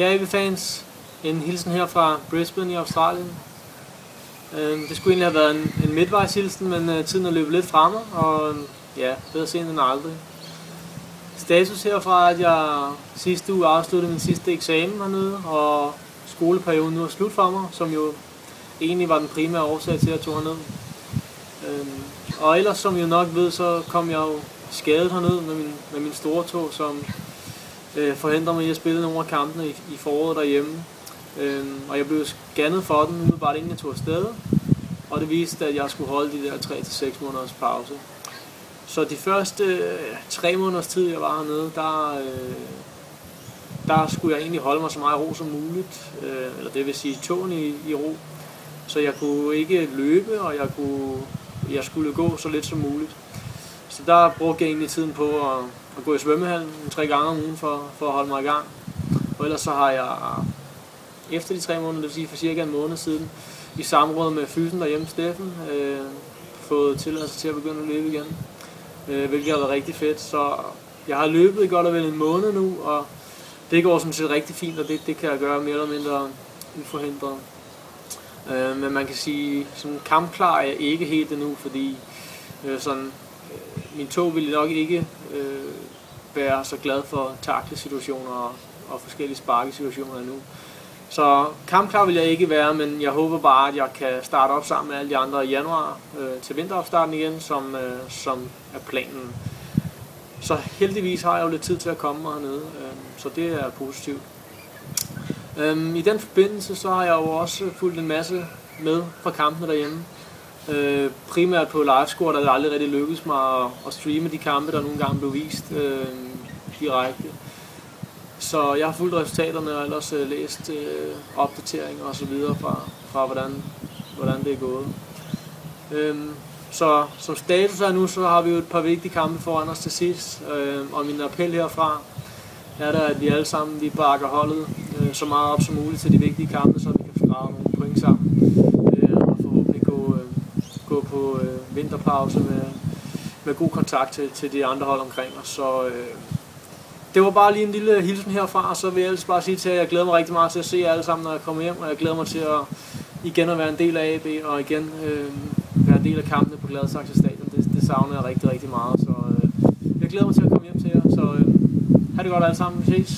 Kære AB-fans, en hilsen her fra Brisbane i Australien. Det skulle egentlig have været en midtvejshilsen, men tiden er løbet lidt fra mig, og ja, bedre sent end aldrig. Status herfra er, at jeg sidste uge afsluttede min sidste eksamen hernede, og skoleperioden nu er slut for mig, som jo egentlig var den primære årsag til, at jeg tog herned. Og ellers, som I jo nok ved, så kom jeg jo skadet hernede med min store tå, som forhindrer mig i at spille nogle af kampene i foråret derhjemme. Og jeg blev scannet for den, nu bare inden jeg tog afsted, og det viste, at jeg skulle holde de der 3 til 6 måneders pause. Så de første 3 måneders tid, jeg var hernede, der skulle jeg egentlig holde mig så meget ro som muligt, eller det vil sige tåen i ro. Så jeg kunne ikke løbe, og jeg skulle gå så lidt som muligt. Så der brugte jeg egentlig tiden på at gå i svømmehallen 3 gange om ugen for at holde mig i gang. Og ellers så har jeg efter de 3 måneder, det vil sige for cirka en måned siden, i samråd med fysen derhjemme, Steffen, fået tilladelse til at begynde at løbe igen. Hvilket har været rigtig fedt. Så jeg har løbet i godt og vel en måned nu, og det går sådan set rigtig fint, og det kan jeg gøre mere eller mindre uforhindret. Men man kan sige, sådan kampklar er jeg ikke helt endnu, fordi min tog ville nok ikke være så glad for tackle-situationer og forskellige sparkesituationer endnu. Så kampklar vil jeg ikke være, men jeg håber bare, at jeg kan starte op sammen med alle de andre i januar til vinteropstarten igen, som er planen. Så heldigvis har jeg jo lidt tid til at komme hernede, så det er positivt. I den forbindelse så har jeg jo også fulgt en masse med fra kampene derhjemme. Primært på livescore, der det aldrig rigtig lykkedes mig at streame de kampe, der nogle gange blev vist direkte. Så jeg har fulgt resultaterne og ellers læst opdateringer og så videre fra hvordan det er gået. Så som status er nu, så har vi jo et par vigtige kampe foran os til sidst. Og min appel herfra er der, at vi alle sammen vi bakker holdet så meget op som muligt til de vigtige kampe, så vi kan skrave nogle point sammen. Og forhåbentlig gå på vinterpause med god kontakt til de andre hold omkring os. Så det var bare lige en lille hilsen herfra, og så vil jeg ellers bare sige til jer, at jeg glæder mig rigtig meget til at se jer alle sammen, når jeg kommer hjem, og jeg glæder mig til at være en del af AB, og igen være en del af kampene på Gladsaxe Stadion. Det savner jeg rigtig, rigtig meget, så jeg glæder mig til at komme hjem til jer, så ha' det godt alle sammen, vi ses.